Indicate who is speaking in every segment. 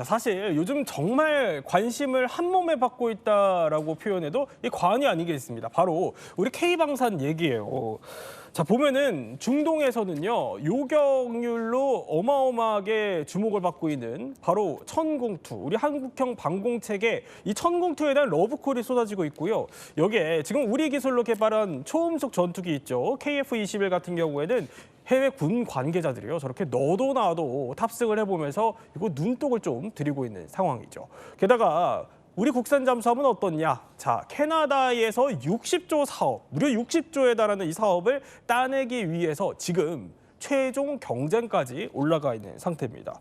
Speaker 1: 자, 사실 요즘 정말 관심을 한 몸에 받고 있다라고 표현해도 이 과언이 아니겠습니다. 바로 우리 K방산 얘기예요. 자, 보면은 중동에서는요, 요격률로 어마어마하게 주목을 받고 있는 바로 천공투, 우리 한국형 방공체계 이 천공투에 대한 러브콜이 쏟아지고 있고요. 여기에 지금 우리 기술로 개발한 초음속 전투기 있죠. KF-21 같은 경우에는 해외 군 관계자들이요, 저렇게 너도 나도 탑승을 해보면서 이거 눈독을 좀 들이고 있는 상황이죠. 게다가 우리 국산 잠수함은 어떻냐? 자, 캐나다에서 60조 사업, 무려 60조에 달하는 이 사업을 따내기 위해서 지금 최종 경쟁까지 올라가 있는 상태입니다.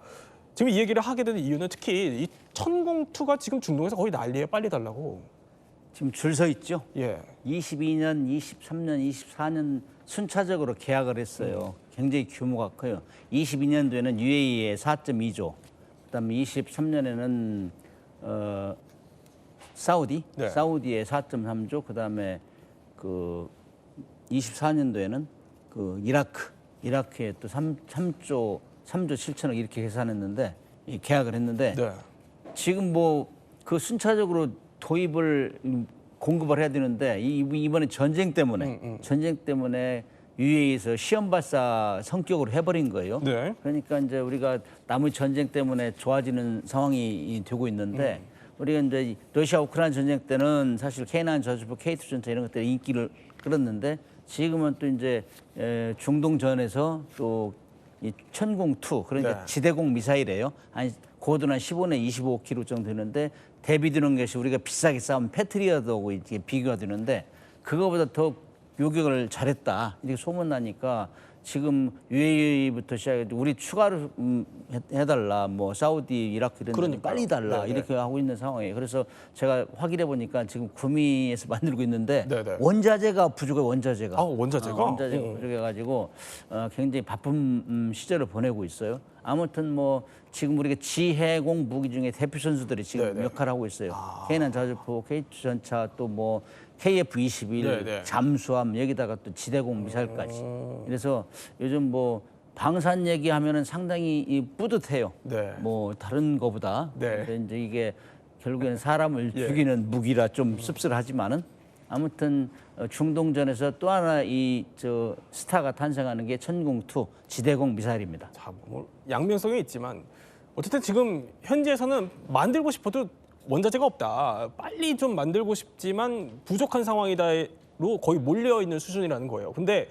Speaker 1: 지금 이 얘기를 하게 되는 이유는 특히 이 천공투가 지금 중동에서 거의 난리예요. 빨리 달라고.
Speaker 2: 지금 줄 서 있죠.
Speaker 1: 예.
Speaker 2: 22년, 23년, 24년 순차적으로 계약을 했어요. 굉장히 규모가 커요. 22년도에는 UAE의 4.2조, 그다음에 23년에는 사우디,
Speaker 1: 네.
Speaker 2: 사우디의 4.3조, 그다음에 그 24년도에는 그 이라크에 또 3조 7천억 이렇게 계산했는데 이 계약을 했는데
Speaker 1: 네.
Speaker 2: 지금 뭐 그 순차적으로 도입을 공급을 해야 되는데 이번에 전쟁 때문에 UAE에서 시험 발사 성격으로 해버린 거예요.
Speaker 1: 네.
Speaker 2: 그러니까 이제 우리가 남의 전쟁 때문에 좋아지는 상황이 되고 있는데 우리가 이제 러시아 우크라이나 전쟁 때는 사실 K9 저주포 K2 전차 이런 것들이 인기를 끌었는데 지금은 또 이제 중동전에서 또 이 천공2 그러니까
Speaker 1: 네.
Speaker 2: 지대공 미사일이에요. 한 고도는 15내 25km 정도 되는데 대비되는 것이 우리가 비싸게 싸운 패트리어트하고 이게 비교가 되는데 그거보다 더 요격을 잘했다 이렇게 소문나니까 지금 UAE부터 시작해 우리 추가로 해달라 뭐 사우디 이라크 이런 데 빨리 달라
Speaker 1: 네네.
Speaker 2: 이렇게 하고 있는 상황이에요. 그래서 제가 확인해 보니까 지금 구미에서 만들고 있는데
Speaker 1: 네네.
Speaker 2: 원자재가 부족해. 원자재가
Speaker 1: 원자재가?
Speaker 2: 부족해가지고 굉장히 바쁜 시절을 보내고 있어요. 아무튼 뭐 지금 우리가 지해공 무기 중에 대표 선수들이 지금
Speaker 1: 네네.
Speaker 2: 역할을 하고 있어요. K9 저주포, K2 전차 또 뭐 KF-21
Speaker 1: 네네.
Speaker 2: 잠수함 여기다가 또 지대공 미사일까지. 그래서 요즘 뭐 방산 얘기하면은 상당히 뿌듯해요.
Speaker 1: 네.
Speaker 2: 뭐 다른 거보다.
Speaker 1: 네.
Speaker 2: 근데 이제 이게 결국에는 사람을 죽이는 무기라 좀 씁쓸하지만은 아무튼 중동전에서 또 하나 이 스타가 탄생하는 게 천공2 지대공 미사일입니다.
Speaker 1: 자, 뭐 양면성이 있지만 어쨌든 지금 현지에서는 만들고 싶어도 원자재가 없다. 빨리 좀 만들고 싶지만 부족한 상황이다로 거의 몰려 있는 수준이라는 거예요. 근데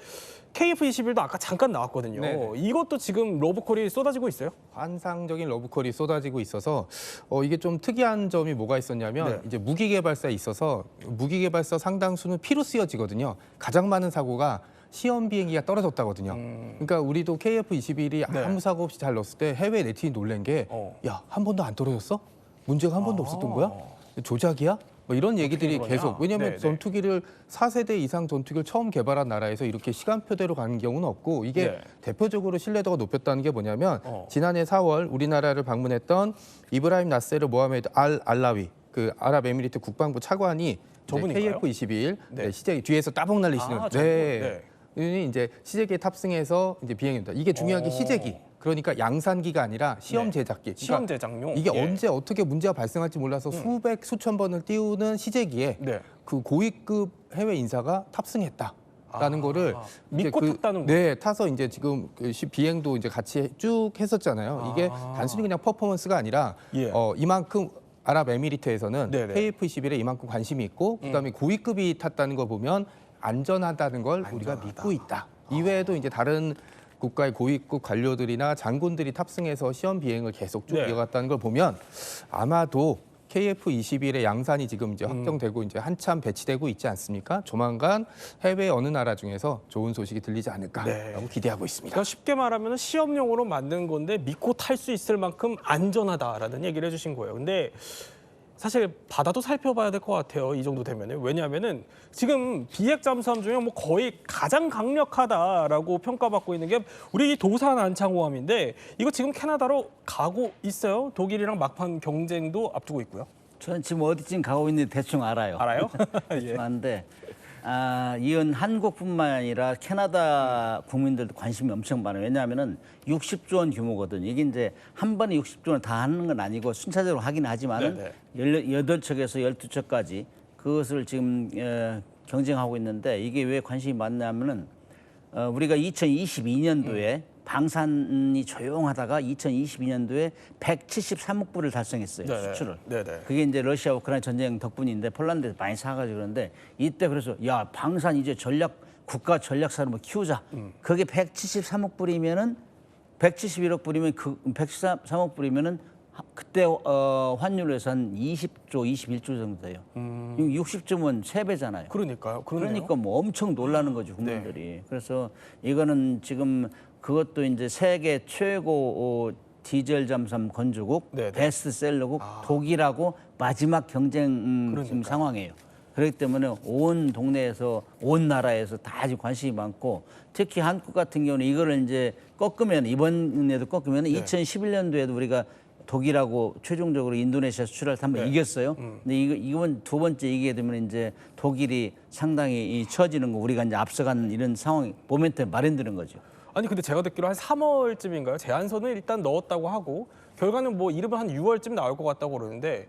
Speaker 1: KF-21도 아까 잠깐 나왔거든요.
Speaker 3: 네네.
Speaker 1: 이것도 지금 러브콜이 쏟아지고 있어요?
Speaker 3: 환상적인 러브콜이 쏟아지고 있어서 이게 좀 특이한 점이 뭐가 있었냐면
Speaker 1: 네.
Speaker 3: 이제 무기 개발사에 있어서 무기 개발사 상당수는 피로 쓰여지거든요. 가장 많은 사고가 시험 비행기가 떨어졌다거든요. 그러니까 우리도 KF-21이
Speaker 1: 네.
Speaker 3: 아무 사고 없이 잘 넣었을 때 해외 네티즌이 놀란 게 야, 한 번도 안 떨어졌어? 문제가 한 번도 없었던 거야? 조작이야? 뭐 이런 얘기들이
Speaker 1: 그러냐?
Speaker 3: 계속. 왜냐하면
Speaker 1: 네네.
Speaker 3: 전투기를 4세대 이상 전투기를 처음 개발한 나라에서 이렇게 시간표대로 가는 경우는 없고 이게
Speaker 1: 네.
Speaker 3: 대표적으로 신뢰도가 높였다는 게 뭐냐면 지난해 4월 우리나라를 방문했던 이브라임 나세르 모하메드 알 알라위 그 아랍에미리트 국방부 차관이
Speaker 1: 저분인가요?
Speaker 3: KF-21
Speaker 1: 네.
Speaker 3: 시제기 뒤에서 따봉 날리시는
Speaker 1: 저분. 네.
Speaker 3: 이 이제 시제기에 탑승해서 이제 비행입니다. 이게 중요한 게 시제기. 그러니까 양산기가 아니라 시험
Speaker 1: 네.
Speaker 3: 제작기.
Speaker 1: 시험 제작용.
Speaker 3: 이게
Speaker 1: 예.
Speaker 3: 언제 어떻게 문제가 발생할지 몰라서 수백 수천 번을 띄우는 시제기에
Speaker 1: 네.
Speaker 3: 그 고위급 해외 인사가 탑승했다라는 거를
Speaker 1: 믿고
Speaker 3: 이제
Speaker 1: 탔다는
Speaker 3: 네, 타서 이제 지금 그 비행도 이제 같이 쭉 했었잖아요. 이게 단순히 그냥 퍼포먼스가 아니라
Speaker 1: 예.
Speaker 3: 이만큼 아랍에미리트에서는
Speaker 1: 네네.
Speaker 3: KF-21에 이만큼 관심이 있고 그다음에 고위급이 탔다는 걸 보면 안전하다는 걸 우리가 믿고 있다. 이외에도 이제 다른 국가의 고위급 관료들이나 장군들이 탑승해서 시험 비행을 계속 쭉
Speaker 1: 네.
Speaker 3: 이어갔다는 걸 보면 아마도 KF-21의 양산이 지금 이제 확정되고 이제 한참 배치되고 있지 않습니까? 조만간 해외 어느 나라 중에서 좋은 소식이 들리지 않을까라고
Speaker 1: 네.
Speaker 3: 기대하고 있습니다.
Speaker 1: 그러니까 쉽게 말하면 시험용으로 만든 건데 믿고 탈 수 있을 만큼 안전하다라는 얘기를 해주신 거예요. 근데 사실 바다도 살펴봐야 될 것 같아요. 이 정도 되면은. 왜냐하면은 지금 비핵 잠수함 중에 뭐 거의 가장 강력하다라고 평가받고 있는 게 우리 이 도산 안창호함인데 이거 지금 캐나다로 가고 있어요. 독일이랑 막판 경쟁도 앞두고 있고요.
Speaker 2: 저는 지금 어디쯤 가고 있는지 대충 알아요.
Speaker 1: 알아요? 예.
Speaker 2: 대충 아는데 이건 한국뿐만 아니라 캐나다 국민들도 관심이 엄청 많아요. 왜냐하면은 60조 원 규모거든요. 이게 이제 한 번에 60조 원 다 하는 건 아니고 순차적으로 하긴 하지만은 18척에서 12척까지 그것을 지금 경쟁하고 있는데 이게 왜 관심이 많냐면은 우리가 2022년도에 방산이 조용하다가 2022년도에 173억 불을 달성했어요.
Speaker 1: 네네.
Speaker 2: 수출을.
Speaker 1: 네네.
Speaker 2: 그게 이제 러시아 우크라이나 전쟁 덕분인데 폴란드에서 많이 사가지고 그러는데 이때 그래서 야 방산 이제 국가 전략 산업을 키우자. 그게 173억 불이면은 171억 불이면 그 113억 불이면은 그때 환율로 해서 한 20조, 21조 정도 돼요. 60조면 3배잖아요.
Speaker 1: 그러니까요. 그러네요.
Speaker 2: 그러니까 뭐 엄청 놀라는 거죠 국민들이. 그래서 이거는 지금 그것도 이제 세계 최고 디젤 잠수함 건조국,
Speaker 1: 네네.
Speaker 2: 베스트셀러국 독일하고 마지막 경쟁 지금 상황이에요. 그렇기 때문에 온 동네에서 온 나라에서 다 아주 관심이 많고 특히 한국 같은 경우는 이거를 이제 꺾으면 이번에도 꺾으면 2011년도에도 우리가 독일하고 최종적으로 인도네시아 수출할 때 한번 이겼어요. 근데 이건 두 번째 이기게 되면 이제 독일이 상당히 처지는 거 우리가 이제 앞서가는 이런 상황 모멘텀이 마련되는 거죠.
Speaker 1: 아니 근데 제가 듣기로 한 3월쯤인가요? 제안서는 일단 넣었다고 하고 결과는 뭐 이르면 한 6월쯤 나올 것 같다고 그러는데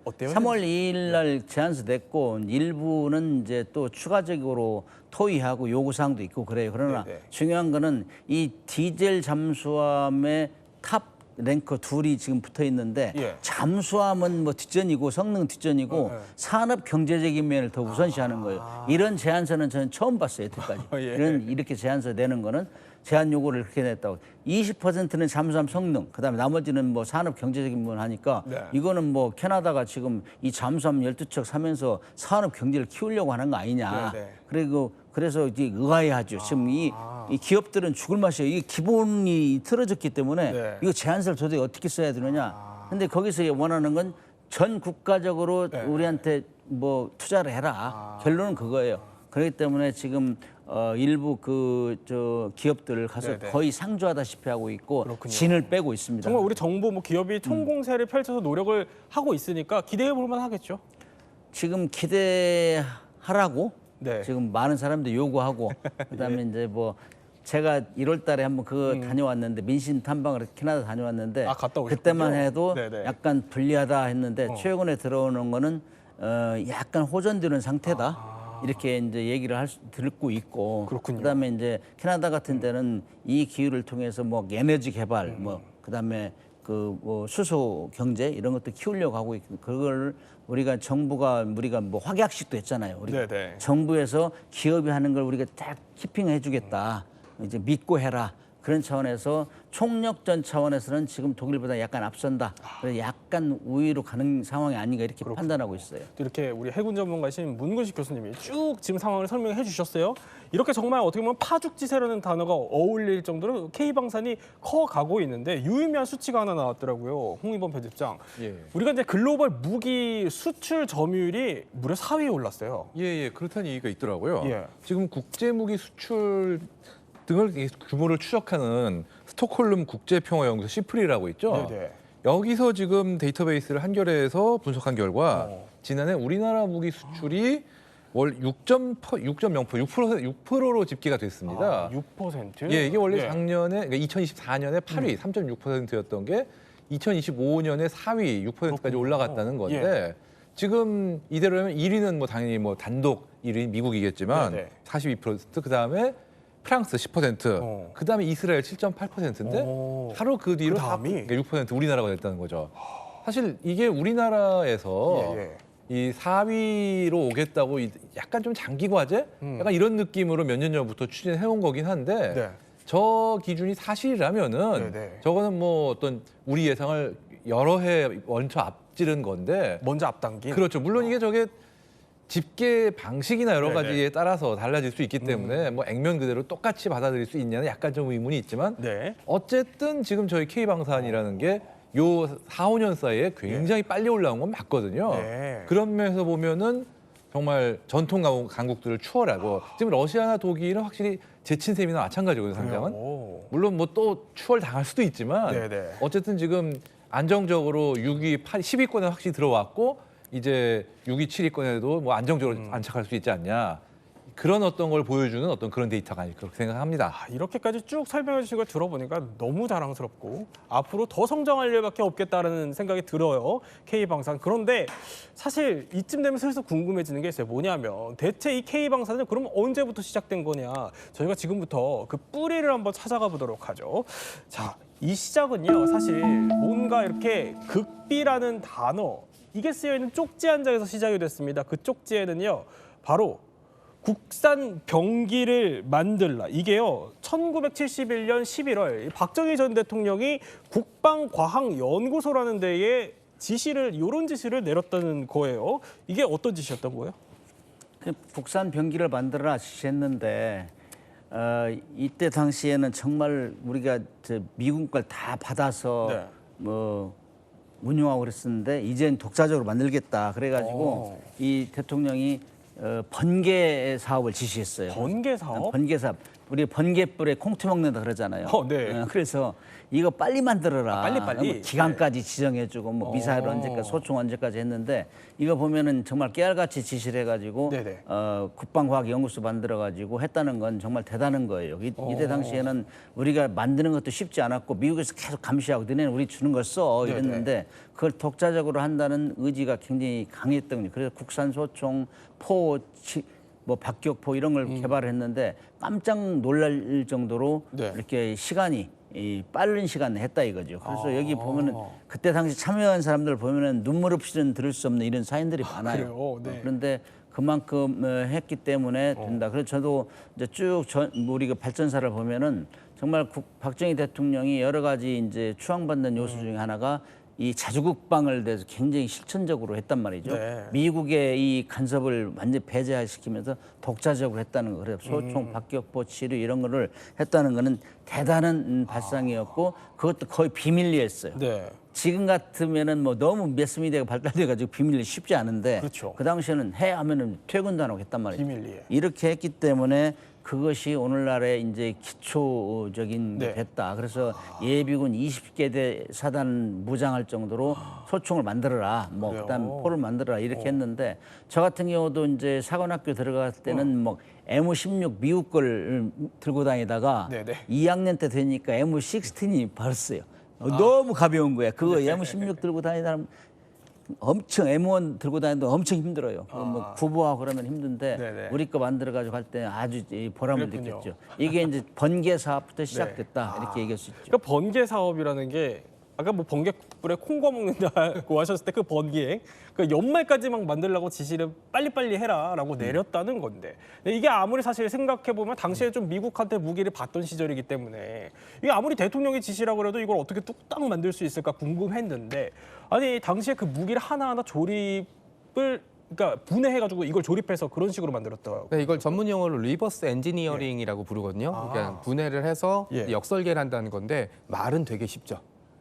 Speaker 1: 어때요?
Speaker 2: 3월 2일 날 제안서 냈고 일부는 이제 또 추가적으로 토의하고 요구사항도 있고 그래요. 그러나
Speaker 1: 네네.
Speaker 2: 중요한 거는 이 디젤 잠수함의 탑 랭커 둘이 지금 붙어 있는데
Speaker 1: 예.
Speaker 2: 잠수함은 뭐 뒷전이고 성능 뒷전이고 산업 경제적인 면을 더 우선시하는 거예요. 이런 제안서는 저는 처음 봤어요, 여태까지.
Speaker 1: 예.
Speaker 2: 이렇게 제안서 내는 거는 제안 요구를 그렇게 냈다고. 20%는 잠수함 성능, 그다음에 나머지는 뭐 산업 경제적인 부분 하니까
Speaker 1: 네.
Speaker 2: 이거는 뭐 캐나다가 지금 이 잠수함 12척 사면서 산업 경제를 키우려고 하는 거 아니냐.
Speaker 1: 네.
Speaker 2: 그리고 그래서 이제 의아해하죠. 지금 이 기업들은 죽을 맛이에요. 이게 기본이 틀어졌기 때문에
Speaker 1: 네.
Speaker 2: 이거 제안서를 도대체 어떻게 써야 되느냐. 근데 거기서 원하는 건 전 국가적으로 우리한테 뭐 투자를 해라. 결론은 그거예요. 그렇기 때문에 지금 일부 저 기업들을 가서
Speaker 1: 네네.
Speaker 2: 거의 상주하다시피 하고 있고
Speaker 1: 그렇군요.
Speaker 2: 진을 빼고 있습니다.
Speaker 1: 정말 우리 정부 뭐 기업이 총공세를 펼쳐서 노력을 하고 있으니까 기대해 볼 만하겠죠.
Speaker 2: 지금 기대하라고
Speaker 1: 네.
Speaker 2: 지금 많은 사람들이 요구하고 그다음에 이제 뭐 제가 1월 달에 한번 그거 다녀왔는데 민신 탐방을 캐나다 다녀왔는데
Speaker 1: 아, 갔다 오셨군요.
Speaker 2: 그때만 해도
Speaker 1: 네네.
Speaker 2: 약간 불리하다 했는데 최근에 들어오는 거는 약간 호전되는 상태다. 이렇게 이제 얘기를 듣고 있고
Speaker 1: 그렇군요.
Speaker 2: 그다음에 이제 캐나다 같은 데는 이 기후를 통해서 뭐 에너지 개발 뭐 그다음에 그 뭐 수소 경제 이런 것도 키우려고 하고 있고 그걸 우리가 우리가 뭐 확약식도 했잖아요. 우리가
Speaker 1: 네네.
Speaker 2: 정부에서 기업이 하는 걸 우리가 딱 키핑해 주겠다. 이제 믿고 해라. 그런 차원에서 총력전 차원에서는 지금 독일보다 약간 앞선다. 그래서 약간 우위로 가는 상황이 아닌가 이렇게 판단하고 있어요.
Speaker 1: 또 이렇게 우리 해군 전문가이신 문근식 교수님이 쭉 지금 상황을 설명해 주셨어요. 이렇게 정말 어떻게 보면 파죽지세라는 단어가 어울릴 정도로 K방산이 커가고 있는데 유의미한 수치가 하나 나왔더라고요. 홍익범 편집장.
Speaker 3: 예.
Speaker 1: 우리가 이제 글로벌 무기 수출 점유율이 무려 4위에 올랐어요.
Speaker 4: 예, 그렇다는 얘기가 있더라고요.
Speaker 1: 예.
Speaker 4: 지금 국제 무기 수출 등을 이 규모를 추적하는 스톡홀름 국제평화연구소 시프리라고 있죠.
Speaker 1: 네네.
Speaker 4: 여기서 지금 데이터베이스를 한겨레에서 분석한 결과 지난해 우리나라 무기 수출이 월 6.0%로 집계가 됐습니다.
Speaker 1: 6%?
Speaker 4: 예, 이게 원래
Speaker 1: 예.
Speaker 4: 작년에 그러니까 2024년에 8위 3.6%였던 게 2025년에 4위 6%까지 올라갔다는 건데 지금 이대로면 1위는 뭐 당연히 뭐 단독 1위 미국이겠지만
Speaker 1: 네네.
Speaker 4: 42% 그다음에 프랑스 10%, 그다음에 이스라엘 7.8%인데
Speaker 1: 오.
Speaker 4: 바로 그 뒤로
Speaker 1: 그 다음이?
Speaker 4: 6% 우리나라가 됐다는 거죠. 사실 이게 우리나라에서
Speaker 1: 예.
Speaker 4: 이 4위로 오겠다고 약간 좀 장기 과제? 약간 이런 느낌으로 몇 년 전부터 추진해온 거긴 한데
Speaker 1: 네.
Speaker 4: 저 기준이 사실이라면은
Speaker 1: 네네.
Speaker 4: 저거는 뭐 어떤 우리 예상을 여러 해 원처 앞지른 건데
Speaker 1: 먼저 앞당긴.
Speaker 4: 그렇죠. 물론 이게 저게 집계 방식이나 여러
Speaker 1: 네네.
Speaker 4: 가지에 따라서 달라질 수 있기 때문에 뭐 액면 그대로 똑같이 받아들일 수 있냐는 약간 좀 의문이 있지만
Speaker 1: 네.
Speaker 4: 어쨌든 지금 저희 K방산이라는 게 요 4, 5년 사이에 굉장히 빨리 올라온 건 맞거든요.
Speaker 1: 네.
Speaker 4: 그런 면에서 보면은 정말 전통 강국들을 추월하고 지금 러시아나 독일은 확실히 제친셈이나 마찬가지거든요, 상장은.
Speaker 1: 오.
Speaker 4: 물론 뭐 또 추월 당할 수도 있지만
Speaker 1: 네네.
Speaker 4: 어쨌든 지금 안정적으로 6위, 8위, 10위권에 확실히 들어왔고 이제 6위, 7위권에도 뭐 안정적으로 안착할 수 있지 않냐. 그런 어떤 걸 보여주는 어떤 그런 데이터가 아닐까 그렇게 생각합니다.
Speaker 1: 이렇게까지 쭉 설명해 주신 걸 들어보니까 너무 자랑스럽고 앞으로 더 성장할 일밖에 없겠다라는 생각이 들어요. K방산. 그런데 사실 이쯤 되면 슬슬 궁금해지는 게 있어요. 뭐냐면 대체 이 K방산은 그럼 언제부터 시작된 거냐. 저희가 지금부터 그 뿌리를 한번 찾아가 보도록 하죠. 자, 이 시작은요. 사실 뭔가 이렇게 극비라는 단어 이게 쓰여 있는 쪽지 한 장에서 시작이 됐습니다. 그 쪽지에는요. 바로 국산 병기를 만들라. 이게요. 1971년 11월 박정희 전 대통령이 국방과학연구소라는 데에 이런 지시를 내렸다는 거예요. 이게 어떤 지시였던 거예요?
Speaker 2: 그 국산 병기를 만들어라 지시했는데 이때 당시에는 정말 우리가 미국 걸 다 받아서
Speaker 1: 네.
Speaker 2: 뭐 운용하고 그랬었는데 이젠 독자적으로 만들겠다 그래가지고 이 대통령이 번개 사업을 지시했어요.
Speaker 1: 번개 사업?
Speaker 2: 번개 사업. 우리 번개불에 콩트 먹는다 그러잖아요.
Speaker 1: 네.
Speaker 2: 그래서 이거 빨리 만들어라.
Speaker 1: 빨리.
Speaker 2: 뭐 기간까지 지정해주고 뭐 미사일 언제까지 소총 언제까지 했는데 이거 보면은 정말 깨알같이 지시를 해가지고
Speaker 1: 네네.
Speaker 2: 국방과학연구소 만들어가지고 했다는 건 정말 대단한 거예요. 이때 당시에는 우리가 만드는 것도 쉽지 않았고 미국에서 계속 감시하고 너네는 우리 주는 걸 써 이랬는데 그걸 독자적으로 한다는 의지가 굉장히 강했던 거예요. 그래서 국산 소총, 포, 뭐 박격포 이런 걸 개발했는데 깜짝 놀랄 정도로
Speaker 1: 네.
Speaker 2: 이렇게 시간이 빠른 시간에 했다 이거죠. 그래서 여기 보면은 그때 당시 참여한 사람들 보면은 눈물 없이는 들을 수 없는 이런 사연들이 많아요.
Speaker 1: 그래요? 네.
Speaker 2: 그런데 그만큼 했기 때문에 된다. 그래서 저도 이제 쭉 우리가 발전사를 보면은 정말 박정희 대통령이 여러 가지 이제 추앙받는 요소 중에 하나가 이 자주국방을 대해서 굉장히 실천적으로 했단 말이죠.
Speaker 1: 네.
Speaker 2: 미국의 이 간섭을 완전히 배제시키면서 독자적으로 했다는 거. 그래서 소총, 박격포, 치료 이런 거를 했다는 거는 대단한 발상이었고 그것도 거의 비밀리에 했어요.
Speaker 1: 네.
Speaker 2: 지금 같으면은 뭐 너무 매스미디어가 발달돼가지고 비밀리 쉽지 않은데
Speaker 1: 그렇죠.
Speaker 2: 그 당시에는 해 하면은 퇴근도 안 하고 했단 말이죠.
Speaker 1: 비밀리에.
Speaker 2: 이렇게 했기 때문에 그것이 오늘날의 이제 기초적인 게
Speaker 1: 네.
Speaker 2: 됐다. 그래서 예비군 20개대 사단 무장할 정도로 소총을 만들어라. 뭐
Speaker 1: 그래요?
Speaker 2: 그다음 포를 만들어라 이렇게 했는데 저 같은 경우도 이제 사관학교 들어갔을 때는 뭐 M16 미국 걸 들고 다니다가
Speaker 1: 네네.
Speaker 2: 2학년 때 되니까 M16이 벌었어요. 너무 가벼운 거야. 그거 M16 들고 다니다 엄청 M1 들고 다니는데 엄청 힘들어요. 뭐 구보하고 그러면 힘든데
Speaker 1: 네네.
Speaker 2: 우리 거 만들어 가지고 할 때 아주 이 보람을
Speaker 1: 그랬군요.
Speaker 2: 느꼈죠. 이게 이제 번개 사업부터 시작됐다 이렇게 얘기할 수 있죠.
Speaker 1: 그러니까 번개 사업이라는 게 아까 뭐 번개불에 콩 구워 먹는다고 하셨을 때 그 번개 그 연말까지 막 만들려고 지시를 빨리빨리 해라라고 내렸다는 건데 근데 이게 아무리 사실 생각해 보면 당시에 좀 미국한테 무기를 받던 시절이기 때문에 이게 아무리 대통령이 지시라고 해도 이걸 어떻게 뚝딱 만들 수 있을까 궁금했는데 아니 당시에 그 무기를 하나하나 조립을 그러니까 분해해가지고 이걸 조립해서 그런 식으로 만들었다고.
Speaker 3: 네, 이걸 전문 용어로 리버스 엔지니어링이라고 부르거든요. 그러니까 분해를 해서
Speaker 1: 예.
Speaker 3: 역설계를 한다는 건데 말은 되게 쉽죠.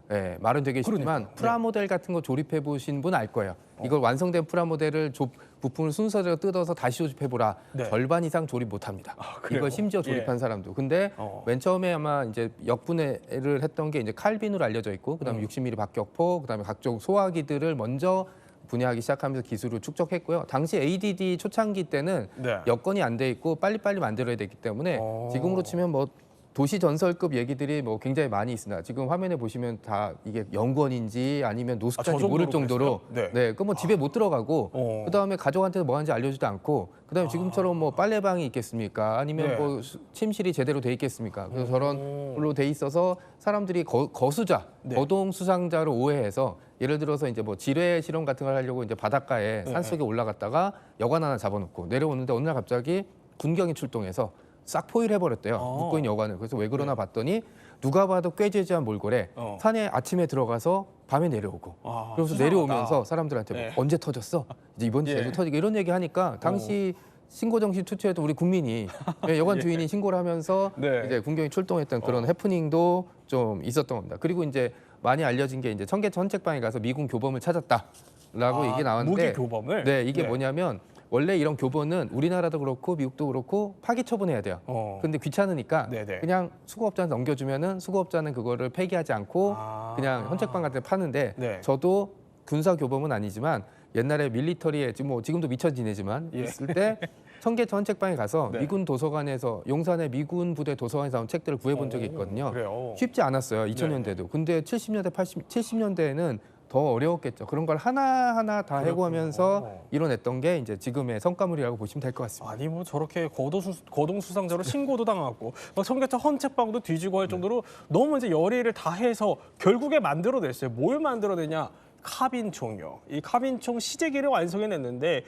Speaker 3: 네, 말은 되게 쉽지만
Speaker 1: 그러니까요.
Speaker 3: 프라모델 같은 거 조립해 보신 분 알 거예요. 이걸 완성된 프라모델을 부품을 순서대로 뜯어서 다시 조립해 보라.
Speaker 1: 네.
Speaker 3: 절반 이상 조립 못 합니다.
Speaker 1: 그래요?
Speaker 3: 이걸 심지어 조립한
Speaker 1: 예.
Speaker 3: 사람도. 근데 맨 처음에 아마 이제 역분해를 했던 게 이제 칼빈으로 알려져 있고 그다음에 60mm 박격포, 그다음에 각종 소화기들을 먼저 분해하기 시작하면서 기술을 축적했고요. 당시 ADD 초창기 때는
Speaker 1: 네.
Speaker 3: 여건이 안 돼 있고 빨리빨리 만들어야 되기 때문에 지금으로 치면 뭐 도시 전설급 얘기들이 뭐 굉장히 많이 있습니다. 지금 화면에 보시면 다 이게 연구원인지 아니면 노숙자인지
Speaker 1: 저
Speaker 3: 모를
Speaker 1: 정도로
Speaker 3: 정도로
Speaker 1: 그랬어요?
Speaker 3: 그 뭐 집에 못 들어가고 그다음에 가족한테 뭐 하는지 알려주지도 않고 그다음에 지금처럼 뭐 빨래방이 있겠습니까? 아니면
Speaker 1: 네.
Speaker 3: 뭐 침실이 제대로 돼 있겠습니까? 그래서 저런 걸로 돼 있어서 사람들이 거수자,
Speaker 1: 네.
Speaker 3: 거동 수상자로 오해해서 예를 들어서 이제 뭐 지뢰 실험 같은 걸 하려고 이제 바닷가에 산속에 올라갔다가 여관 하나 잡아놓고 내려오는데 어느 날 갑자기 군경이 출동해서 싹 포위를 해버렸대요. 묶고 있는 여관을. 그래서 왜 그러나 봤더니 누가 봐도 꾀죄죄한 몰골에 산에 아침에 들어가서 밤에 내려오고 그래서
Speaker 1: 수상하다.
Speaker 3: 내려오면서 사람들한테 뭐
Speaker 1: 네.
Speaker 3: 언제 터졌어? 이제 이번 주에
Speaker 1: 예.
Speaker 3: 터지고 이런 얘기 하니까 당시 신고정신 투철했던 우리 국민이 여관 주인이 신고를 하면서
Speaker 1: 네.
Speaker 3: 이제 군경이 출동했던 그런 해프닝도 좀 있었던 겁니다. 그리고 이제 많이 알려진 게 이제 청계천 책방에 가서 미군 교범을 찾았다라고 얘기 나왔는데
Speaker 1: 무기 교범을?
Speaker 3: 네, 이게
Speaker 1: 네.
Speaker 3: 뭐냐면 원래 이런 교본은 우리나라도 그렇고 미국도 그렇고 파기 처분해야 돼요. 근데 귀찮으니까
Speaker 1: 네네.
Speaker 3: 그냥 수거업자한테 넘겨주면은 수거업자는 그거를 폐기하지 않고 그냥 헌책방 같은 데 파는데
Speaker 1: 네.
Speaker 3: 저도 군사 교범은 아니지만 옛날에 밀리터리에 지금도 미쳐 지내지만
Speaker 1: 예.
Speaker 3: 있을 때 청계천 책방에 가서
Speaker 1: 네.
Speaker 3: 미군 도서관에서 용산의 미군 부대 도서관에서 나온 책들을 구해본 적이 있거든요.
Speaker 1: 그래요.
Speaker 3: 쉽지 않았어요. 2000년대도. 근데 70년대, 70년대에는 더 어려웠겠죠. 그런 걸 하나하나 다 해고하면서 이뤄냈던 게 이제 지금의 성과물이라고 보시면 될 것 같습니다.
Speaker 1: 아니 뭐 저렇게 거동 수상자로 신고도 당하고 막 청계천 헌책방도 뒤지고 할 정도로 너무 이제 열의를 다 해서 결국에 만들어냈어요. 뭘 만들어내냐? 카빈총이요. 이 카빈총 시제기를 완성해냈는데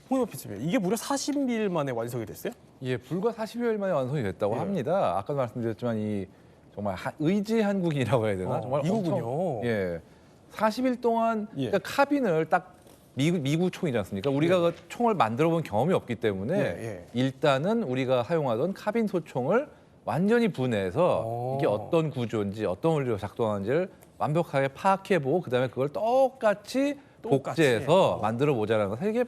Speaker 1: 홍인호 PC님 이게 무려 40일 만에 완성이 됐어요?
Speaker 4: 예, 불과 40여일 만에 완성이 됐다고
Speaker 1: 예.
Speaker 4: 합니다. 아까도 말씀드렸지만 이 정말 의지 한국인이라고 해야 되나? 정말
Speaker 1: 미국은요.
Speaker 4: 엄청, 예, 40일 동안
Speaker 1: 예.
Speaker 4: 그러니까 카빈을 딱 미국 총이지 않습니까? 우리가 그 총을 만들어 본 경험이 없기 때문에
Speaker 1: 예.
Speaker 4: 일단은 우리가 사용하던 카빈 소총을 완전히 분해해서 이게 어떤 구조인지 어떤 원리로 작동하는지를 완벽하게 파악해보고 그다음에 그걸 똑같이 복제해서 만들어 보자라는 거. 이게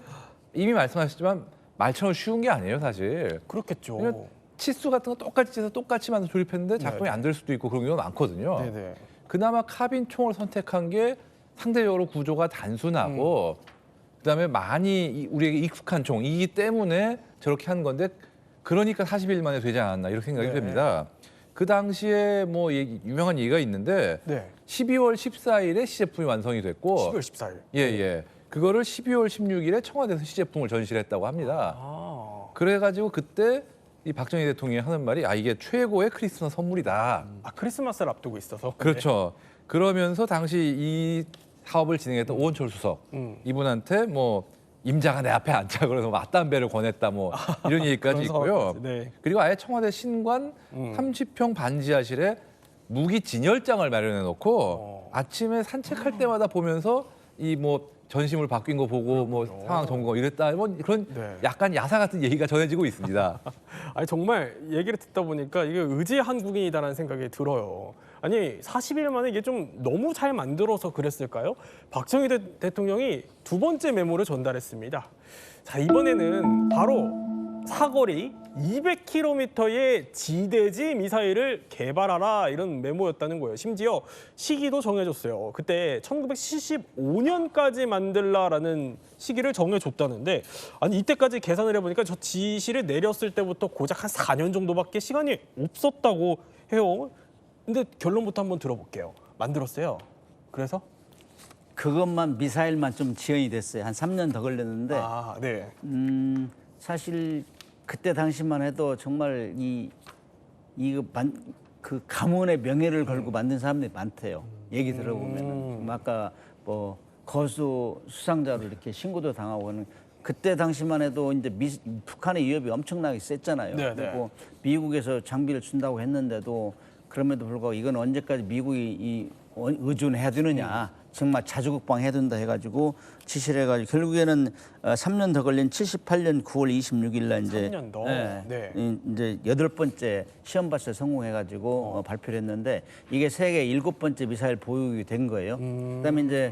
Speaker 4: 이미 말씀하셨지만 말처럼 쉬운 게 아니에요, 사실.
Speaker 1: 그렇겠죠.
Speaker 4: 왜냐면 치수 같은 거 똑같이 해서 똑같이 만들어 조립했는데 작동이 안 될 수도 있고 그런 경우가 많거든요.
Speaker 1: 네네.
Speaker 4: 그나마 카빈 총을 선택한 게 상대적으로 구조가 단순하고 그다음에 많이 우리에게 익숙한 총이기 때문에 저렇게 한 건데 그러니까 40일 만에 되지 않았나 이렇게 생각이
Speaker 1: 네.
Speaker 4: 됩니다. 그 당시에 뭐 유명한 얘기가 있는데
Speaker 1: 네.
Speaker 4: 12월 14일에 시제품이 완성이 됐고
Speaker 1: 10월 14일.
Speaker 4: 예. 그거를 12월 16일에 청와대에서 시제품을 전시를 했다고 합니다.
Speaker 1: 아,
Speaker 4: 그래가지고 그때 이 박정희 대통령이 하는 말이 이게 최고의 크리스마스 선물이다.
Speaker 1: 크리스마스를 앞두고 있어서.
Speaker 4: 그렇죠. 그러면서 당시 이 사업을 진행했던 오원철 수석 이분한테 뭐 임자가 내 앞에 앉자 그래서 맞담배를 권했다 뭐 이런 얘기까지
Speaker 1: 그런
Speaker 4: 있고요.
Speaker 1: 사업까지, 네.
Speaker 4: 그리고 아예 청와대 신관 30평 반지하실에 무기 진열장을 마련해 놓고 아침에 산책할 때마다 보면서 이 뭐 전심을 바뀐 거 보고 뭐 상황 점검 이랬다 뭐 그런
Speaker 1: 네.
Speaker 4: 약간 야사 같은 얘기가 전해지고 있습니다.
Speaker 1: 아니 정말 얘기를 듣다 보니까 이게 의지 한국인이다라는 생각이 들어요. 아니 40일 만에 이게 좀 너무 잘 만들어서 그랬을까요? 박정희 대통령이 두 번째 메모를 전달했습니다. 자 이번에는 바로 사거리 200km의 지대지 미사일을 개발하라 이런 메모였다는 거예요. 심지어 시기도 정해줬어요. 그때 1975년까지 만들라라는 시기를 정해줬다는데 아니 이때까지 계산을 해보니까 저 지시를 내렸을 때부터 고작 한 4년 정도밖에 시간이 없었다고 해요. 근데 결론부터 한번 들어볼게요. 만들었어요. 그래서?
Speaker 2: 그것만 미사일만 좀 지연이 됐어요. 한 3년 더 걸렸는데
Speaker 1: 아, 네.
Speaker 2: 사실 그때 당시만 해도 정말 그 가문의 명예를 걸고 만든 사람들이 많대요. 얘기 들어보면은 아까 뭐 거수 수상자로 이렇게 신고도 당하고 하는 그때 당시만 해도 이제 북한의 위협이 엄청나게 셌잖아요.
Speaker 1: 네, 네.
Speaker 2: 그리고 미국에서 장비를 준다고 했는데도 그럼에도 불구하고 이건 언제까지 미국이 의존해야 되느냐. 정말 자주국방 해야 된다 해가지고 지시를 해가지고 결국에는 3년 더 걸린 78년 9월 26일 날 이제
Speaker 1: 3년 더? 네.
Speaker 2: 이제 8번째 시험 발사에 성공해가지고 발표를 했는데 이게 세계 7번째 미사일 보유국이 된 거예요. 그다음에 이제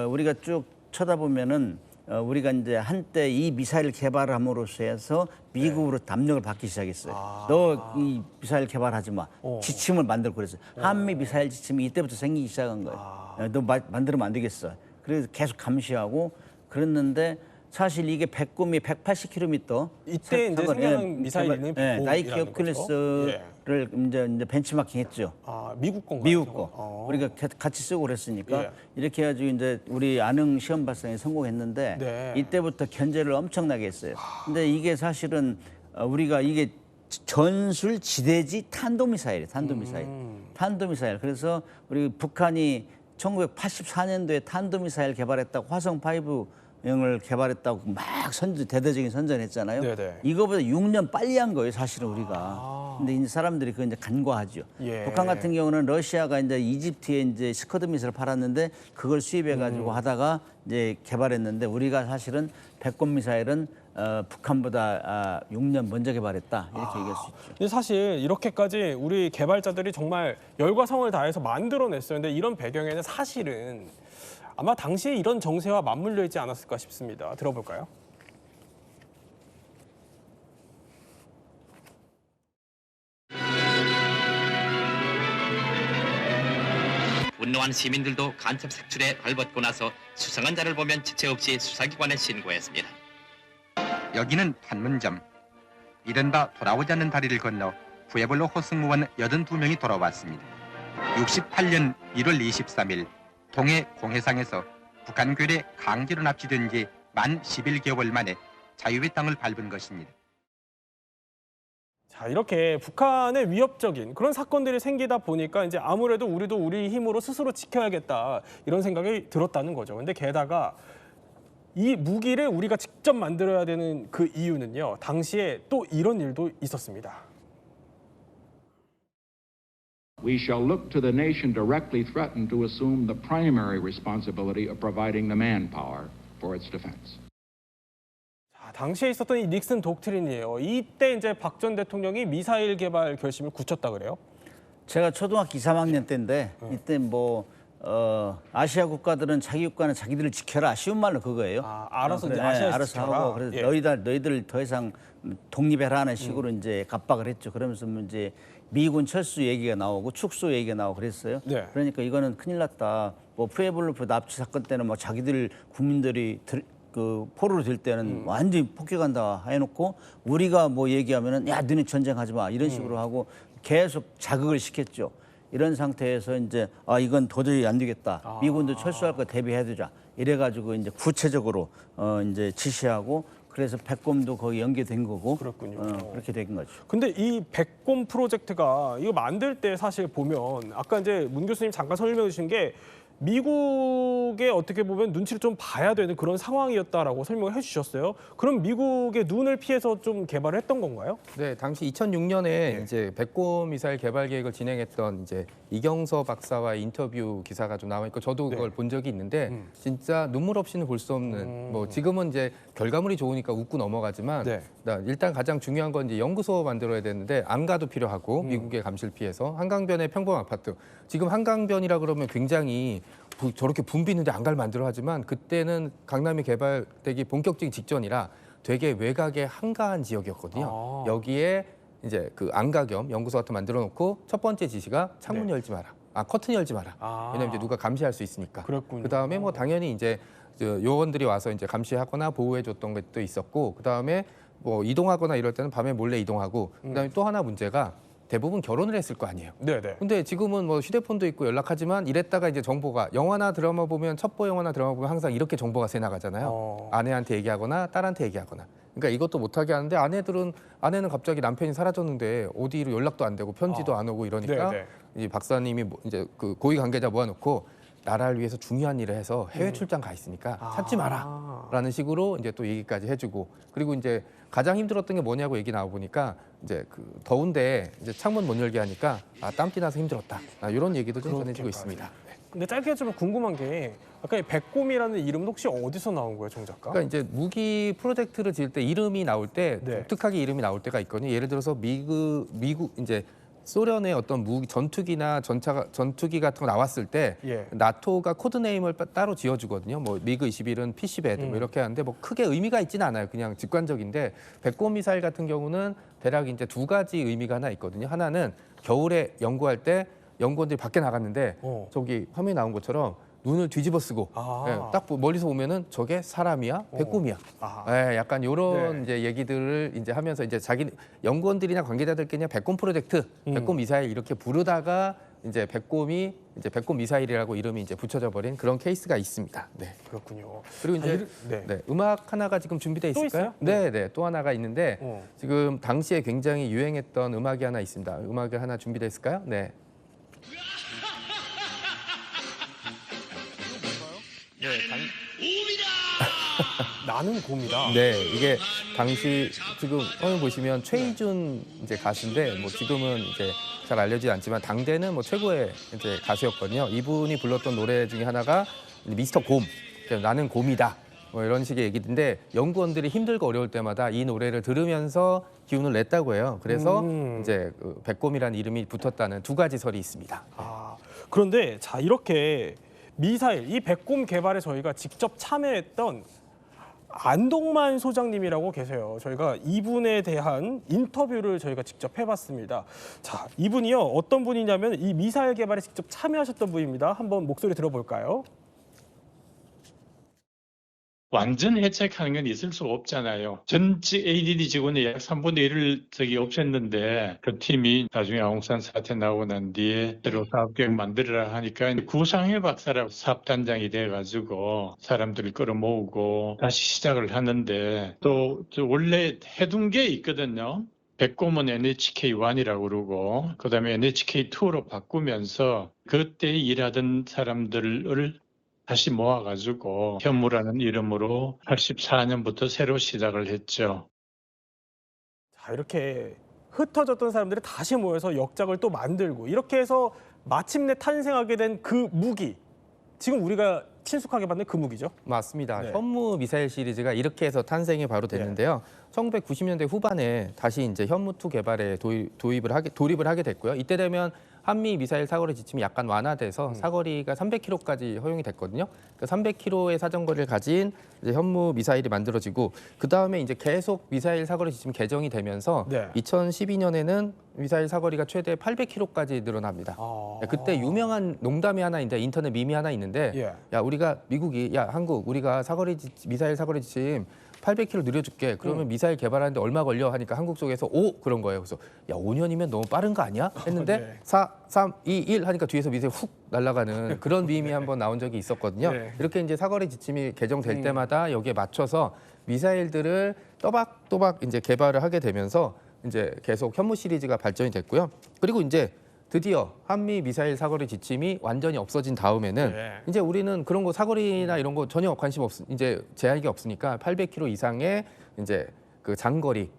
Speaker 2: 우리가 쭉 쳐다보면은 우리가 이제 한때 이 미사일 개발을 함으로써 해서 미국으로 압력을 받기 시작했어요. 너 이 미사일 개발하지 마. 지침을 만들고 그랬어요. 한미 미사일 지침이 이때부터 생기기 시작한 거예요. 너 만들면 안 되겠어. 그래서 계속 감시하고 그랬는데 사실 이게 백곰이 180km
Speaker 1: 이때 이제 생겨난 미사일은
Speaker 2: 나이키
Speaker 1: 백곰이라는
Speaker 2: 오큘러스를 이제 벤치마킹했죠.
Speaker 1: 아, 미국 건가요?
Speaker 2: 미국 거. 우리가 같이 쓰고 그랬으니까
Speaker 1: 예.
Speaker 2: 이렇게 해가지고 이제 우리 안흥 시험 발사에 성공했는데
Speaker 1: 네.
Speaker 2: 이때부터 견제를 엄청나게 했어요. 근데 이게 사실은 우리가 이게 전술 지대지 탄도미사일이에요. 탄도미사일. 그래서 우리 북한이 1984년도에 탄도미사일 개발했다고 화성5형을 개발했다고 막 대대적인 선전했잖아요.
Speaker 1: 네네.
Speaker 2: 이거보다 6년 빨리 한 거예요, 사실은 우리가. 근데 이제 사람들이 그걸 이제 간과하죠.
Speaker 1: 예.
Speaker 2: 북한 같은 경우는 러시아가 이제 이집트에 이제 스커드 미사일을 팔았는데 그걸 수입해가지고 하다가 이제 개발했는데 우리가 사실은 백곰 미사일은 북한보다 6년 먼저 개발했다 이렇게 얘기할 수 있죠.
Speaker 1: 근데 사실 이렇게까지 우리 개발자들이 정말 열과 성을 다해서 만들어냈어요. 근데 이런 배경에는 사실은 아마 당시에 이런 정세와 맞물려 있지 않았을까 싶습니다. 들어볼까요?
Speaker 5: 또한 시민들도 간첩 색출에 발벗고 나서 수상한 자를 보면 지체 없이 수사기관에 신고했습니다.
Speaker 6: 여기는 판문점. 이른바 돌아오지 않는 다리를 건너 푸에블로 호승무원 82명이 돌아왔습니다. 68년 1월 23일 동해 공해상에서 북한 괴뢰 강제로 납치된 지 만 11개월 만에 자유의 땅을 밟은 것입니다.
Speaker 1: 자, 이렇게 북한의 위협적인 그런 사건들이 생기다 보니까 이제 아무래도 우리도 우리 힘으로 스스로 지켜야겠다 이런 생각이 들었다는 거죠. 근데 게다가 이 무기를 우리가 직접 만들어야 되는 그 이유는요. 당시에 또 이런 일도 있었습니다.
Speaker 7: We shall look to the nation directly threatened to assume the primary responsibility of providing the manpower for its defense.
Speaker 1: 자, 당시에 있었던 이 닉슨 독트린이에요. 이때 이제 박 전 대통령이 미사일 개발 결심을 굳혔다 그래요?
Speaker 2: 제가 초등학교 2, 3학년 때인데 이때 뭐 아시아 국가들은 자기 국가는 자기들을 지켜라. 쉬운 말로 그거예요.
Speaker 1: 알아서 이제
Speaker 2: 그래,
Speaker 1: 아시아에서
Speaker 2: 알아서
Speaker 1: 지켜라.
Speaker 2: 하고 그래서
Speaker 1: 예.
Speaker 2: 너희들 더 이상 독립해라 하는 식으로 이제 갑박을 했죠. 그러면서 이제 미군 철수 얘기가 나오고 축소 얘기가 나오고 그랬어요.
Speaker 1: 네.
Speaker 2: 그러니까 이거는 큰일 났다. 뭐 푸에블로 납치 사건 때는 뭐 자기들 국민들이 그 포로로 될 때는 완전히 폭격한다 해놓고 우리가 뭐 얘기하면은 야 너네 전쟁하지 마 이런 식으로 하고 계속 자극을 시켰죠. 이런 상태에서 이제 이건 도저히 안 되겠다. 미군도 철수할 거 대비해 두자. 이래가지고 이제 구체적으로 이제 지시하고 그래서 백곰도 거기 연계된 거고.
Speaker 1: 그렇군요.
Speaker 2: 그렇게 된 거죠.
Speaker 1: 근데 이 백곰 프로젝트가 이거 만들 때 사실 보면 아까 이제 문 교수님 잠깐 설명해 주신 게 미국의 어떻게 보면 눈치를 좀 봐야 되는 그런 상황이었다라고 설명을 해주셨어요. 그럼 미국의 눈을 피해서 좀 개발을 했던 건가요?
Speaker 3: 네, 당시 2006년에 이제 백곰 미사일 개발 계획을 진행했던 이제 이경서 박사와의 인터뷰 기사가 좀 나와 있고 저도 그걸 본 적이 있는데 진짜 눈물 없이는 볼 수 없는 뭐 지금은 이제 결과물이 좋으니까 웃고 넘어가지만
Speaker 1: 네.
Speaker 3: 일단 가장 중요한 건 이제 연구소 만들어야 되는데 안가도 필요하고 미국의 감시를 피해서 한강변의 평범 아파트 지금 한강변이라 그러면 굉장히 저렇게 붐비는데 안가를 만들어 하지만 그때는 강남이 개발되기 본격적인 직전이라 되게 외곽의 한가한 지역이었거든요. 여기에 이제 그 안가 겸 연구소 같은 거 만들어 놓고 첫 번째 지시가 창문 열지 마라. 커튼 열지 마라. 왜냐면 이제 누가 감시할 수 있으니까.
Speaker 1: 그렇군요.
Speaker 3: 그다음에 뭐 당연히 이제 요원들이 와서 이제 감시하거나 보호해 줬던 것도 있었고 그다음에 뭐 이동하거나 이럴 때는 밤에 몰래 이동하고 그다음에 또 하나 문제가 대부분 결혼을 했을 거 아니에요.
Speaker 1: 네네.
Speaker 3: 근데 지금은 뭐 휴대폰도 있고 연락하지만 이랬다가 이제 정보가 영화나 드라마 보면 첩보 영화나 드라마 보면 항상 이렇게 정보가 새 나가잖아요. 아내한테 얘기하거나 딸한테 얘기하거나. 그러니까 이것도 못하게 하는데 아내는 갑자기 남편이 사라졌는데 어디로 연락도 안 되고 편지도 안 오고 이러니까
Speaker 1: 네네.
Speaker 3: 이 박사님이 이제 그 고위 관계자 모아놓고 나라를 위해서 중요한 일을 해서 해외 출장 가 있으니까 찾지 마라라는 식으로 이제 또 얘기까지 해주고 그리고 이제 가장 힘들었던 게 뭐냐고 얘기 나와 보니까 이제 그 더운데 이제 창문 못 열게 하니까 땀띠 나서 힘들었다 이런 얘기도 좀 전해지고 있습니다. 네.
Speaker 1: 근데 짧게 좀 궁금한 게 아까 이 백곰이라는 이름은 혹시 어디서 나온 거예요, 정 작가?
Speaker 3: 그러니까 이제 무기 프로젝트를 지을 때 이름이 나올 때
Speaker 1: 네.
Speaker 3: 독특하게 이름이 나올 때가 있거든요. 예를 들어서 미국 이제 소련의 어떤 무기 전투기나 전투기 같은 거 나왔을 때
Speaker 1: 예.
Speaker 3: 나토가 코드네임을 따로 지어주거든요. 뭐 미그 21은 피시배드 뭐 이렇게 하는데 뭐 크게 의미가 있지는 않아요. 그냥 직관적인데 백곰 미사일 같은 경우는 대략 이제 두 가지 의미가 하나 있거든요. 하나는 겨울에 연구할 때 연구원들이 밖에 나갔는데 저기 화면에 나온 것처럼 눈을 뒤집어 쓰고 딱 멀리서 보면은 저게 사람이야, 백곰이야. 약간 이런 이제 얘기들을 이제 하면서 이제 자기 연구원들이나 관계자들끼리 백곰 프로젝트, 백곰 미사일 이렇게 부르다가 이제 백곰이 이제 백곰 미사일이라고 이름이 이제 붙여져 버린 그런 케이스가 있습니다. 네.
Speaker 1: 그렇군요.
Speaker 3: 그리고 이제
Speaker 1: 네.
Speaker 3: 음악 하나가 지금 준비돼
Speaker 1: 또
Speaker 3: 있을까요?
Speaker 1: 있어요?
Speaker 3: 네, 또 하나가 있는데 지금 당시에 굉장히 유행했던 음악이 하나 있습니다. 음악이 하나 준비돼 있을까요? 네.
Speaker 1: 나는 곰이다.
Speaker 3: 네, 이게 당시 지금 화면 보시면 최희준 이제 가수인데 뭐 지금은 이제 잘 알려지지 않지만 당대는 뭐 최고의 이제 가수였거든요. 이분이 불렀던 노래 중에 하나가 미스터 곰, 나는 곰이다. 뭐 이런 식의 얘기인데 연구원들이 힘들고 어려울 때마다 이 노래를 들으면서 기운을 냈다고 해요. 그래서 이제 그 백곰이라는 이름이 붙었다는 두 가지 설이 있습니다.
Speaker 1: 그런데 자 이렇게 미사일 이 백곰 개발에 저희가 직접 참여했던 안동만 소장님이라고 계세요. 저희가 이분에 대한 인터뷰를 저희가 직접 해봤습니다. 자, 이분이요. 어떤 분이냐면 이 미사일 개발에 직접 참여하셨던 분입니다. 한번 목소리 들어볼까요?
Speaker 8: 완전 해체하는 건 있을 수가 없잖아요. 전직 ADD 직원의 약 3분의 1을 없앴는데 그 팀이 나중에 아웅산 사태 나오고 난 뒤에 새로 사업계획 만들어라 하니까 구상해 박사라고 사업단장이 돼가지고 사람들을 끌어모으고 다시 시작을 하는데 또 원래 해둔 게 있거든요. 백고문 NHK1이라고 그러고 그다음에 NHK2로 바꾸면서 그때 일하던 사람들을 다시 모아가지고 현무라는 이름으로 84년부터 새로 시작을 했죠.
Speaker 1: 자, 이렇게 흩어졌던 사람들이 다시 모여서 역작을 또 만들고 이렇게 해서 마침내 탄생하게 된 그 무기. 지금 우리가 친숙하게 받는 그 무기죠.
Speaker 3: 맞습니다.
Speaker 1: 네.
Speaker 3: 현무 미사일 시리즈가 이렇게 해서 탄생이 바로 됐는데요. 1990년대 후반에 다시 이제 현무2 개발에 돌입을 하게 됐고요. 이때 되면 한미 미사일 사거리 지침이 약간 완화돼서 사거리가 300km까지 허용이 됐거든요. 그 300km의 사정거리를 가진 이제 현무 미사일이 만들어지고 그 다음에 이제 계속 미사일 사거리 지침 개정이 되면서
Speaker 1: 네.
Speaker 3: 2012년에는 미사일 사거리가 최대 800km까지 늘어납니다. 네, 그때 유명한 농담이 하나 있는데 인터넷 밈이 하나 있는데
Speaker 1: 예.
Speaker 3: 야 우리가 미국이 야 한국 우리가 미사일 사거리 지침 800km 늘려줄게. 그러면 미사일 개발하는데 얼마 걸려? 하니까 한국 쪽에서 5 그런 거예요. 그래서 야 5년이면 너무 빠른 거 아니야? 했는데
Speaker 1: 네.
Speaker 3: 4, 3, 2, 1 하니까 뒤에서 미사일 훅 날아가는 그런 밈이 한번 나온 적이 있었거든요.
Speaker 1: 네.
Speaker 3: 이렇게 이제 사거리 지침이 개정될 때마다 여기에 맞춰서 미사일들을 또박또박 이제 개발을 하게 되면서 이제 계속 현무 시리즈가 발전이 됐고요. 그리고 이제 드디어 한미 미사일 사거리 지침이 완전히 없어진 다음에는
Speaker 1: 네.
Speaker 3: 이제 우리는 그런 거 사거리나 이런 거 전혀 관심 이제 제약이 없으니까 800km 이상의 이제 그 장거리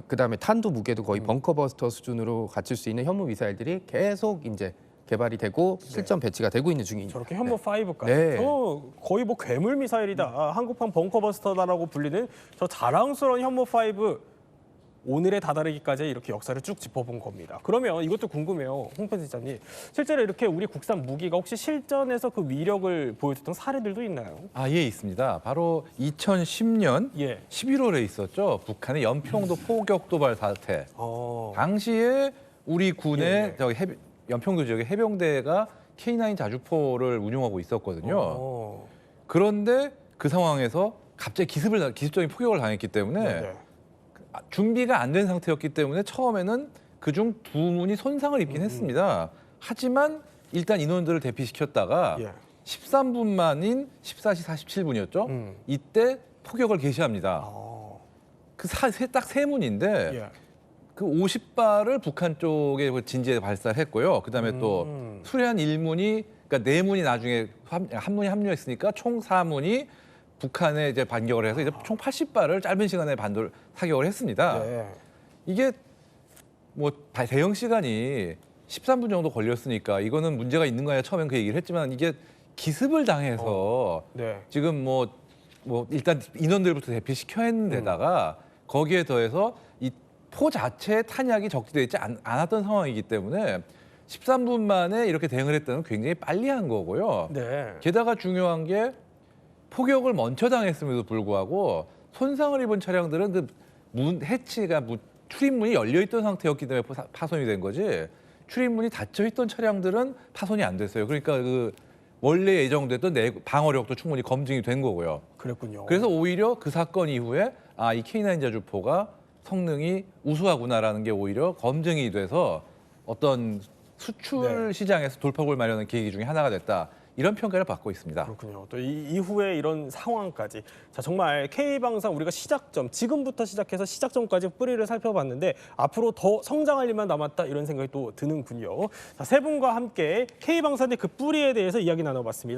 Speaker 3: 그다음에 탄도 무게도 거의 벙커버스터 수준으로 갖출 수 있는 현무 미사일들이 계속 이제 개발이 되고 실전 배치가 되고 있는 중입니다.
Speaker 1: 저렇게 현무 5까지.
Speaker 3: 네.
Speaker 1: 거의 뭐 괴물 미사일이다. 한국판 벙커버스터다라고 불리는 저 자랑스러운 현무 5. 오늘에 다다르기까지 이렇게 역사를 쭉 짚어본 겁니다. 그러면 이것도 궁금해요, 홍 편집장님. 실제로 이렇게 우리 국산 무기가 혹시 실전에서 그 위력을 보여줬던 사례들도 있나요?
Speaker 4: 아, 예, 있습니다. 바로 2010년
Speaker 1: 예.
Speaker 4: 11월에 있었죠. 북한의 연평도 포격 도발 사태. 당시에 우리 군의 연평도 지역의 해병대가 K9 자주포를 운용하고 있었거든요. 그런데 그 상황에서 갑자기 기습적인 포격을 당했기 때문에
Speaker 1: 네네.
Speaker 4: 준비가 안 된 상태였기 때문에 처음에는 그중 2문이 손상을 입긴 했습니다. 하지만 일단 인원들을 대피시켰다가
Speaker 1: 예.
Speaker 4: 13분 만인 14시 47분이었죠. 이때 포격을 개시합니다. 딱 세 문인데
Speaker 1: 예.
Speaker 4: 그 50발을 북한 쪽에 진지에 발사했고요. 그다음에 또 수리한 1문이 그러니까 4문이 나중에 한 문이 합류했으니까 총 4문이 북한에 이제 반격을 해서 이제 총 80발을 짧은 시간에 사격을 했습니다.
Speaker 1: 네.
Speaker 4: 이게 뭐 대응 시간이 13분 정도 걸렸으니까 이거는 문제가 있는 거야. 처음엔 그 얘기를 했지만 이게 기습을 당해서
Speaker 1: 네.
Speaker 4: 지금 뭐 일단 인원들부터 대피시켜야 했는 데다가 거기에 더해서 이 포 자체의 탄약이 적재되어 있지 않았던 상황이기 때문에 13분 만에 이렇게 대응을 했다는 건 굉장히 빨리 한 거고요.
Speaker 1: 네.
Speaker 4: 게다가 중요한 게 포격을 먼저 당했음에도 불구하고 손상을 입은 차량들은 그 해치가 출입문이 열려 있던 상태였기 때문에 파손이 된 거지 출입문이 닫혀 있던 차량들은 파손이 안 됐어요. 그러니까 그 원래 예정됐던 방어력도 충분히 검증이 된 거고요.
Speaker 1: 그랬군요.
Speaker 4: 그래서 오히려 그 사건 이후에 이 K9 자주포가 성능이 우수하구나라는 게 오히려 검증이 돼서 어떤 수출 시장에서 돌파구를 마련하는 계기 중에 하나가 됐다. 이런 평가를 받고 있습니다.
Speaker 1: 그렇군요. 또 이후에 이런 상황까지. 자, 정말 K방산 우리가 지금부터 시작해서 시작점까지 뿌리를 살펴봤는데 앞으로 더 성장할 일만 남았다 이런 생각이 또 드는군요. 자, 세 분과 함께 K방산의 그 뿌리에 대해서 이야기 나눠봤습니다.